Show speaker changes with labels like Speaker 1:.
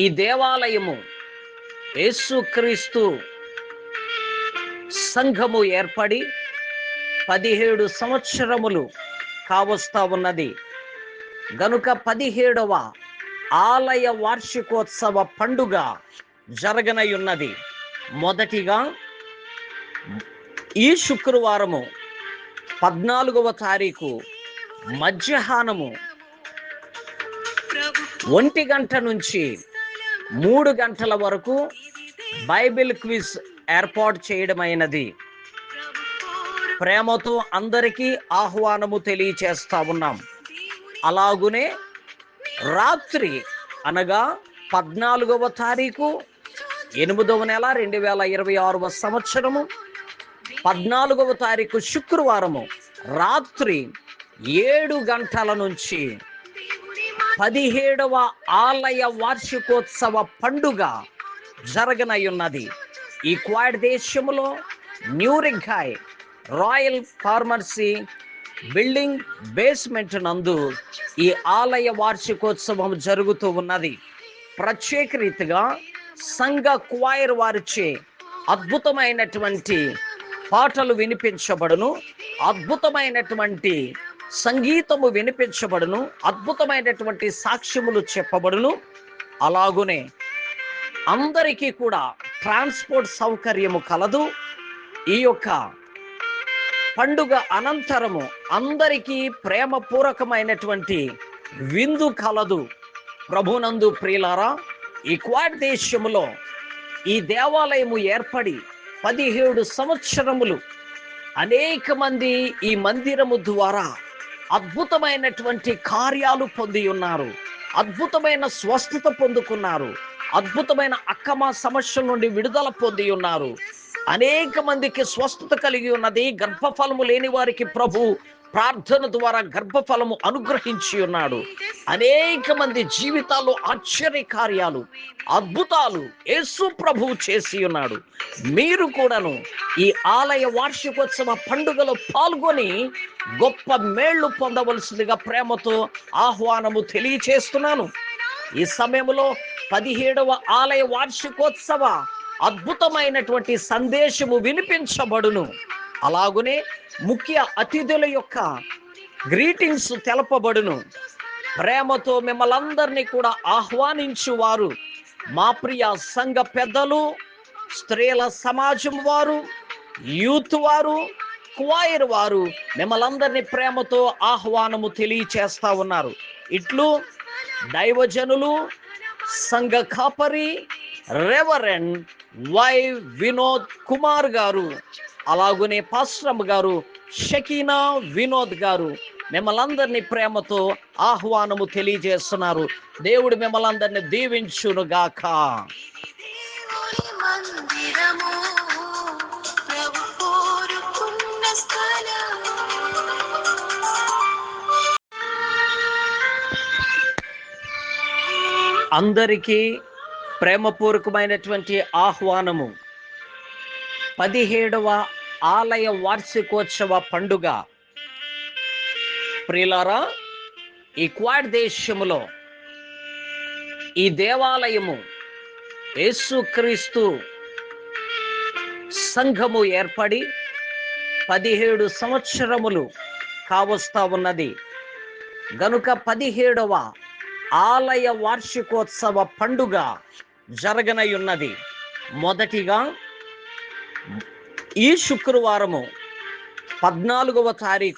Speaker 1: ఈ దేవాలయము యేసుక్రీస్తు సంఘము ఏర్పడి 17 సంవత్సరములు కావస్తా ఉన్నది గనుక 17వ ఆలయ వార్షికోత్సవ పండుగ జరగనయున్నది. మొదటిగా ఈ శుక్రవారము 14వ తారీఖు మధ్యాహ్నము 1 గంట నుంచి 3 గంటల వరకు బైబిల్ క్విజ్ ఏర్పాటు చేయడమైనది. ప్రేమతో అందరికీ ఆహ్వానము తెలియచేస్తా ఉన్నాం. అలాగునే రాత్రి అనగా 14వ తారీఖు 8వ నెల 2026వ సంవత్సరము 14వ తారీఖు శుక్రవారము రాత్రి 7 గంటల నుంచి 17వ ఆలయ వార్షికోత్సవ పండుగ జరగనయున్నది. ఈ క్వాడ్ దేశములో న్యూరింఘాయ్ రాయల్ ఫార్మసీ బిల్డింగ్ బేస్మెంట్ నందు ఈ ఆలయ వార్షికోత్సవం జరుగుతూ ఉన్నది. ప్రత్యేక రీతిగా సంఘ క్వైర్ వారిచే అద్భుతమైనటువంటి పాటలు వినిపించబడును, అద్భుతమైనటువంటి సంగీతము వినిపించబడును, అద్భుతమైనటువంటి సాక్ష్యములు చెప్పబడును. అలాగునే అందరికీ కూడా ట్రాన్స్పోర్ట్ సౌకర్యము కలదు. ఈ యొక్క పండుగ అనంతరము అందరికీ ప్రేమపూర్వకమైనటువంటి విందు కలదు. ప్రభునందు ప్రియులారా, ఈ క్వాడ్ దేశములో ఈ దేవాలయము ఏర్పడి 17 సంవత్సరములు అనేక మంది ఈ మందిరము ద్వారా అద్భుతమైనటువంటి కార్యాలు పొంది ఉన్నారు, అద్భుతమైన స్వస్థత పొందుకున్నారు, అద్భుతమైన అక్కమ సమస్యల నుండి విడుదల పొంది ఉన్నారు. అనేక మందికి స్వస్థత కలిగి ఉన్నది. గర్భఫలము లేని వారికి ప్రభు ప్రార్థన ద్వారా గర్భఫలము అనుగ్రహించి ఉన్నాడు. అనేక మంది జీవితాల్లో ఆశ్చర్య కార్యాలు, అద్భుతాలు యేసు ప్రభువు చేసి ఉన్నాడు. మీరు కూడాను ఈ ఆలయ వార్షికోత్సవ పండుగలో పాల్గొని గొప్ప మేళ్లు పొందవలసిందిగా ప్రేమతో ఆహ్వానము తెలియచేస్తున్నాను. ఈ సమయంలో 17వ ఆలయ వార్షికోత్సవ అద్భుతమైనటువంటి సందేశము వినిపించబడును. అలాగునే ముఖ్య అతిథుల యొక్క గ్రీటింగ్స్ తెలపబడును. ప్రేమతో మిమ్మల్ందరినీ కూడా ఆహ్వానించువారు మా ప్రియ సంఘ పెద్దలు, స్త్రీల సమాజం వారు, యూత్ వారు, క్వైర్ వారు మిమ్మల్ందరినీ ప్రేమతో ఆహ్వానము తెలియచేస్తా ఉన్నారు. ఇట్లు దైవజనులు, సంఘ కాపరి రెవరెండ్ వై వినోద్ కుమార్ గారు, అలాగునే పాస్టర్ గారు షకీనా వినోద్ గారు మిమ్మల్ందరినీ ప్రేమతో ఆహ్వానము తెలియజేస్తున్నారు. దేవుడు మిమ్మల్ందరినీ దీవించునుగాక. అందరికీ ప్రేమపూర్వకమైనటువంటి ఆహ్వానము. 17వ ఆలయ వార్షికోత్సవ పండుగ. ప్రియులారా, ఈ క్వాడ్ దేశములో ఈ దేవాలయము యేసుక్రీస్తు సంఘము ఏర్పడి 17 సంవత్సరములు కావస్తా ఉన్నది గనుక 17వ ఆలయ వార్షికోత్సవ పండుగ జరగనయున్నది. మొదటిగా ఈ శుక్రవారము 14వ తారీఖు